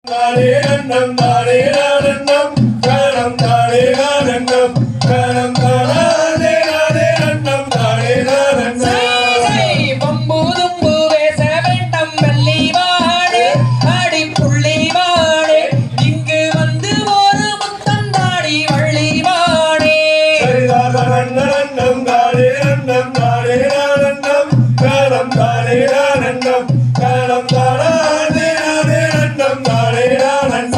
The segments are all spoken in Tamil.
தானே நன்னம் தானே நன்னம் கணம் தானே நன்னம் கணம் தானே நானே நன்னம் தானே நன்னம் பம்பு தும்பு வேச வேண்டம் வெள்ளி வாடு ஆடி புள்ளி வாடு இங்கு வந்து ஒரு முத்தம் தாடி வள்ளி வாடே நன்னம் தானே நன்னம் தானே நன்னம் கணம் தானே நன்னம் கணம் தானே நானே நன்னம் தானே நன்னம்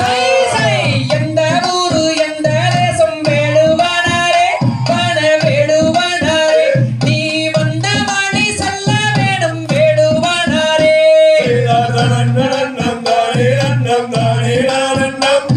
எந்த ஊரு எந்த தேசம் வேடுவனாரே வன வேடுவனாரே நீ வந்த வழி சொல்ல வேணும் வேடுவனாரே நன்னம் தானே நன்னம் தானே நன்னம்